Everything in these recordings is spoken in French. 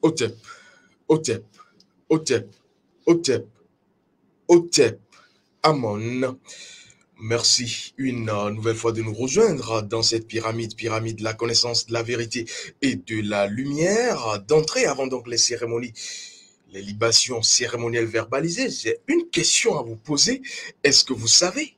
Otep, Otep, Otep, Otep, Otep, Amon. Merci une nouvelle fois de nous rejoindre dans cette pyramide de la connaissance, de la vérité et de la lumière. D'entrée, avant donc les cérémonies, les libations cérémonielles verbalisées, j'ai une question à vous poser. Est-ce que vous savez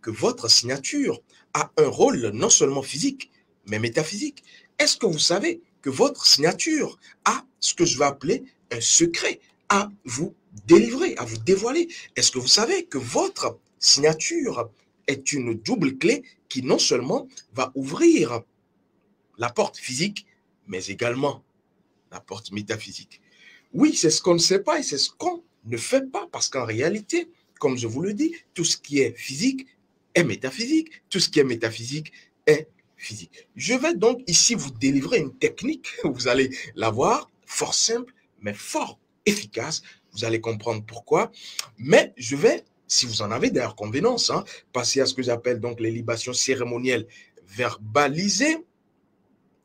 que votre signature a un rôle non seulement physique, mais métaphysique? Est-ce que vous savez que votre signature a ce que je vais appeler un secret à vous délivrer, à vous dévoiler? Est-ce que vous savez que votre signature est une double clé qui non seulement va ouvrir la porte physique, mais également la porte métaphysique? Oui, c'est ce qu'on ne sait pas et c'est ce qu'on ne fait pas, parce qu'en réalité, comme je vous le dis, tout ce qui est physique est métaphysique, tout ce qui est métaphysique est physique. Je vais donc ici vous délivrer une technique, vous allez la voir, fort simple, mais fort efficace. Vous allez comprendre pourquoi. Mais je vais, si vous en avez d'ailleurs convenance, passer à ce que j'appelle donc les libations cérémonielles verbalisées,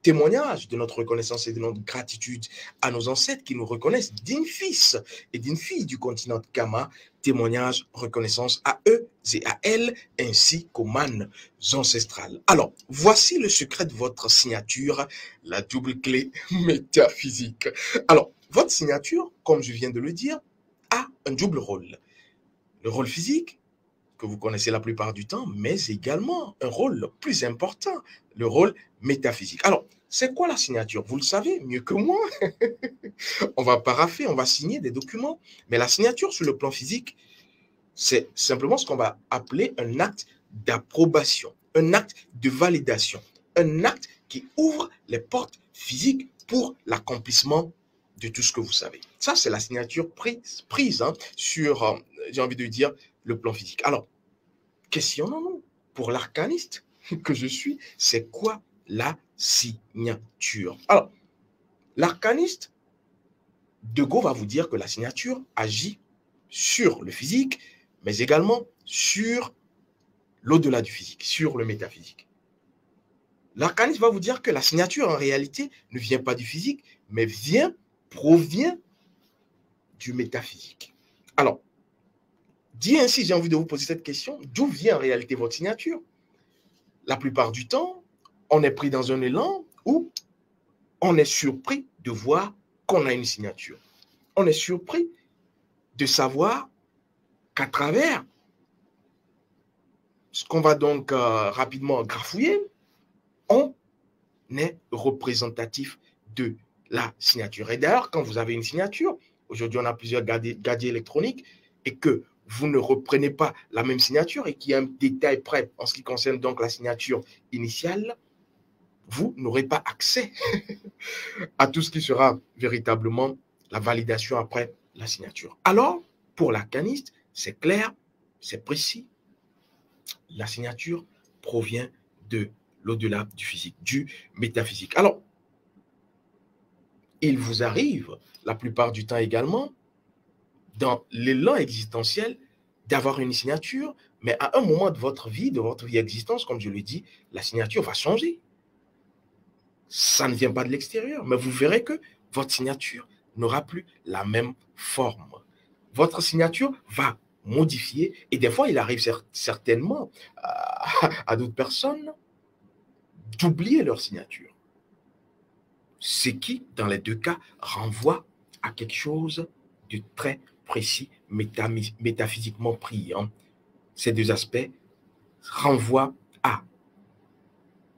témoignage de notre reconnaissance et de notre gratitude à nos ancêtres qui nous reconnaissent dignes fils et dignes filles du continent Kama, témoignage, reconnaissance à eux et à elles, ainsi qu'aux mânes ancestrales. Alors, voici le secret de votre signature, la double clé métaphysique. Alors, votre signature, comme je viens de le dire, a un double rôle. Le rôle physique, que vous connaissez la plupart du temps, mais également un rôle plus important, le rôle métaphysique. Alors, c'est quoi la signature? Vous le savez mieux que moi. On va parapher, on va signer des documents, mais la signature sur le plan physique, c'est simplement ce qu'on va appeler un acte d'approbation, un acte de validation, un acte qui ouvre les portes physiques pour l'accomplissement de tout ce que vous savez. Ça, c'est la signature prise sur, j'ai envie de dire, le plan physique. Alors, questionnons-nous, pour l'arcaniste que je suis, c'est quoi la signature? Alors, l'arcaniste, De Gaulle va vous dire que la signature agit sur le physique, mais également sur l'au-delà du physique, sur le métaphysique. L'arcaniste va vous dire que la signature, en réalité, ne vient pas du physique, mais provient du métaphysique. Alors, dit ainsi, j'ai envie de vous poser cette question, d'où vient en réalité votre signature? La plupart du temps, on est pris dans un élan où on est surpris de voir qu'on a une signature. On est surpris de savoir qu'à travers ce qu'on va donc rapidement grafouiller, on est représentatif de la signature. Et d'ailleurs, quand vous avez une signature, aujourd'hui on a plusieurs gadgets électroniques, et que vous ne reprenez pas la même signature et qu'il y a un détail près en ce qui concerne donc la signature initiale, vous n'aurez pas accès à tout ce qui sera véritablement la validation après la signature. Alors, pour l'arcaniste, c'est clair, c'est précis. La signature provient de l'au-delà du physique, du métaphysique. Alors, il vous arrive, la plupart du temps également, dans l'élan existentiel, d'avoir une signature, mais à un moment de votre vie existence, comme je le dis, la signature va changer. Ça ne vient pas de l'extérieur, mais vous verrez que votre signature n'aura plus la même forme. Votre signature va modifier, et des fois, il arrive certainement à d'autres personnes d'oublier leur signature. Ce qui, dans les deux cas, renvoie à quelque chose de très précis, métaphysiquement pris. Ces deux aspects renvoient à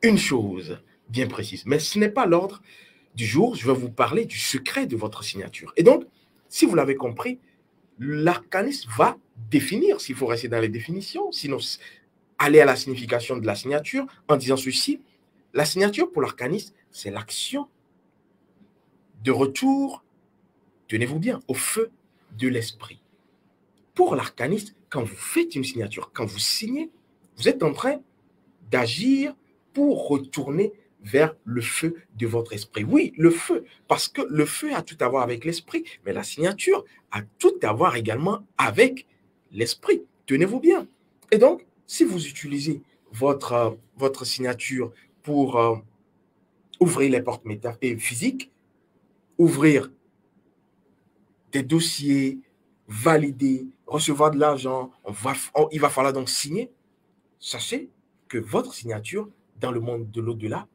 une chose bien précise. Mais ce n'est pas l'ordre du jour. Je vais vous parler du secret de votre signature. Et donc, si vous l'avez compris, l'arcaniste va définir, s'il faut rester dans les définitions, sinon aller à la signification de la signature en disant ceci. La signature pour l'arcaniste, c'est l'action de retour, tenez-vous bien, au feu de l'esprit. Pour l'arcaniste, quand vous faites une signature, quand vous signez, vous êtes en train d'agir pour retourner vers le feu de votre esprit. Oui, le feu, parce que le feu a tout à voir avec l'esprit, mais la signature a tout à voir également avec l'esprit. Tenez-vous bien. Et donc, si vous utilisez votre signature pour ouvrir les portes physiques, ouvrir des dossiers, valider, recevoir de l'argent, il va falloir donc signer. Sachez que votre signature dans le monde de l'au-delà,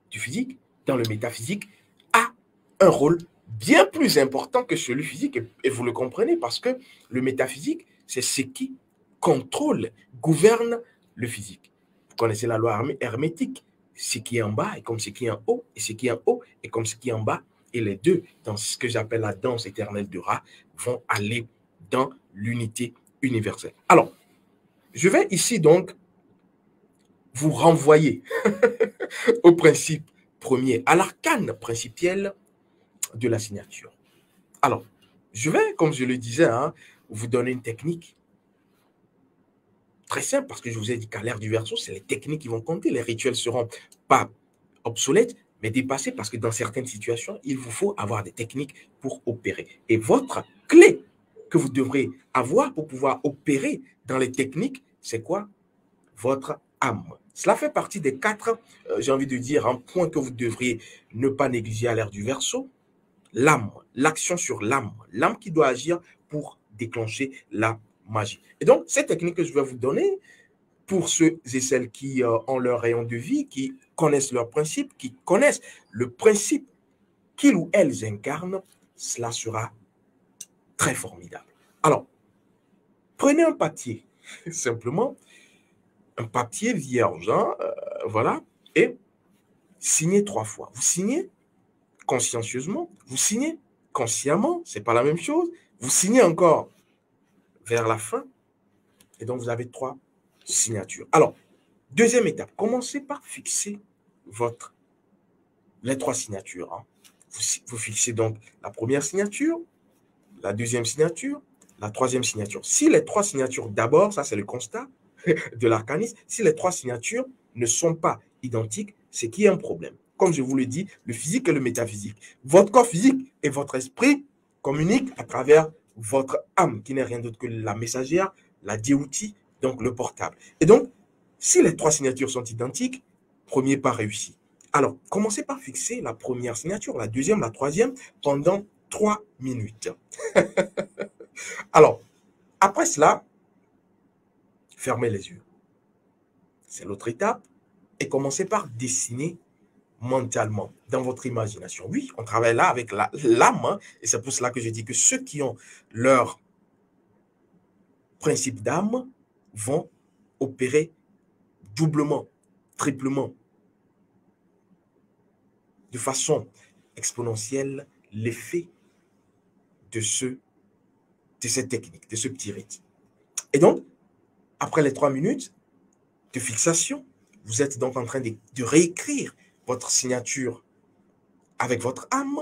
du physique, dans le métaphysique, a un rôle bien plus important que celui physique. Et vous le comprenez parce que le métaphysique, c'est ce qui contrôle, gouverne le physique. Vous connaissez la loi hermétique. Ce qui est en bas est comme ce qui est en haut, et ce qui est en haut est comme ce qui est en bas. Et les deux, dans ce que j'appelle la danse éternelle de Ra, vont aller dans l'unité universelle. Alors, je vais ici donc vous renvoyer au principe premier, à l'arcane principiel de la signature. Alors, je vais, comme je le disais, vous donner une technique très simple, parce que je vous ai dit qu'à l'ère du Verseau, c'est les techniques qui vont compter. Les rituels ne seront pas obsolètes, mais dépassés, parce que dans certaines situations, il vous faut avoir des techniques pour opérer. Et votre clé que vous devrez avoir pour pouvoir opérer dans les techniques, c'est quoi? Votre âme. Cela fait partie des 4, j'ai envie de dire, un point que vous devriez ne pas négliger à l'ère du Verseau. L'âme, l'action sur l'âme qui doit agir pour déclencher la magie. Et donc, cette technique que je vais vous donner, pour ceux et celles qui ont leur rayon de vie, qui connaissent leurs principes, qui connaissent le principe qu'ils ou elles incarnent, cela sera très formidable. Alors, prenez un papier, simplement, un papier vierge, voilà, et signez 3 fois. Vous signez consciencieusement, vous signez consciemment, c'est pas la même chose. Vous signez encore vers la fin, et donc vous avez 3 signatures. Alors, deuxième étape, commencez par fixer les 3 signatures. Vous fixez donc la première signature, la deuxième signature, la troisième signature. Si les 3 signatures d'abord, ça c'est le constat de l'arcanisme, si les 3 signatures ne sont pas identiques, c'est qu'il y a un problème. Comme je vous le dis, le physique et le métaphysique. Votre corps physique et votre esprit communiquent à travers votre âme, qui n'est rien d'autre que la messagère, la diouti, donc le portable. Et donc, si les 3 signatures sont identiques, premier pas réussi. Alors, commencez par fixer la première signature, la deuxième, la troisième, pendant 3 minutes. Alors, après cela, fermez les yeux. C'est l'autre étape. Et commencez par dessiner mentalement, dans votre imagination. Oui, on travaille là avec l'âme, et c'est pour cela que je dis que ceux qui ont leur principe d'âme vont opérer doublement, triplement, de façon exponentielle, l'effet de cette technique, de ce petit rite. Et donc, après les 3 minutes de fixation, vous êtes donc en train de réécrire votre signature avec votre âme,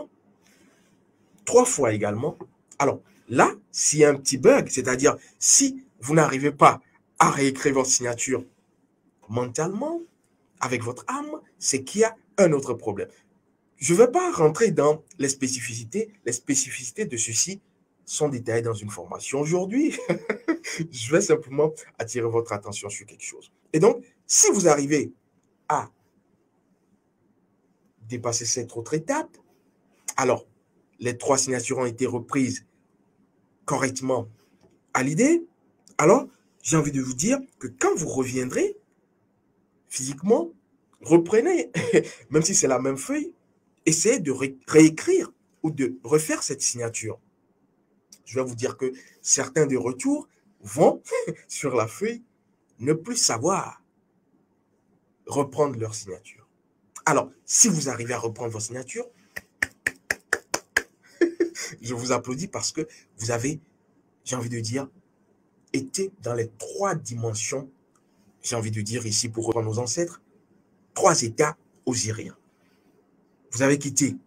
3 fois également. Alors là, s'il y a un petit bug, c'est-à-dire si vous n'arrivez pas à réécrire votre signature mentalement, avec votre âme, c'est qu'il y a un autre problème. Je ne vais pas rentrer dans les spécificités. Les spécificités de ceci sont détaillées dans une formation aujourd'hui. Je vais simplement attirer votre attention sur quelque chose. Et donc, si vous arrivez à dépasser cette autre étape, alors les 3 signatures ont été reprises correctement à l'idée, alors j'ai envie de vous dire que quand vous reviendrez physiquement, reprenez, même si c'est la même feuille, essayez de réécrire ou de refaire cette signature. Je vais vous dire que certains des retours vont sur la feuille ne plus savoir reprendre leur signature. Alors, si vous arrivez à reprendre votre signature, je vous applaudis parce que vous avez j'ai envie de dire, était dans les 3 dimensions, j'ai envie de dire ici pour reprendre nos ancêtres, 3 états osiriens. Vous avez quitté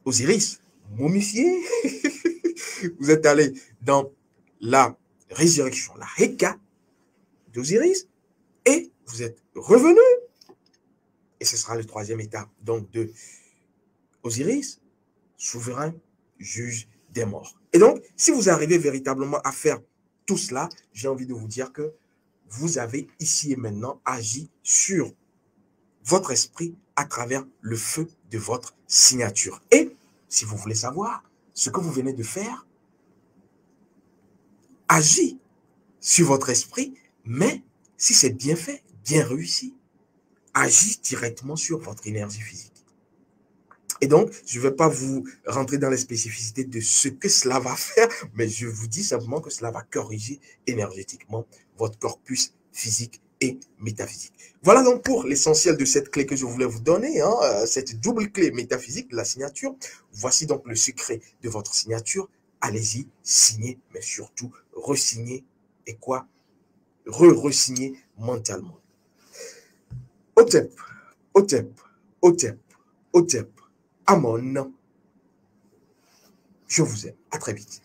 Osiris, momifié, vous êtes allé dans la résurrection, la Heka d'Osiris, et vous êtes revenu, et ce sera le 3e état, donc de Osiris, souverain, juge des morts. Et donc, si vous arrivez véritablement à faire tout cela, j'ai envie de vous dire que vous avez ici et maintenant agi sur votre esprit à travers le feu de votre signature. Et si vous voulez savoir ce que vous venez de faire, agit sur votre esprit, mais si c'est bien fait, bien réussi, agit directement sur votre énergie physique. Et donc, je ne vais pas vous rentrer dans les spécificités de ce que cela va faire, mais je vous dis simplement que cela va corriger énergétiquement votre corpus physique et métaphysique. Voilà donc pour l'essentiel de cette clé que je voulais vous donner, cette double clé métaphysique de la signature. Voici donc le secret de votre signature. Allez-y, signez, mais surtout, re-signez et quoi? Re-signez mentalement. Otep, Otep, Otep, Otep. Amon, je vous aime. À très vite.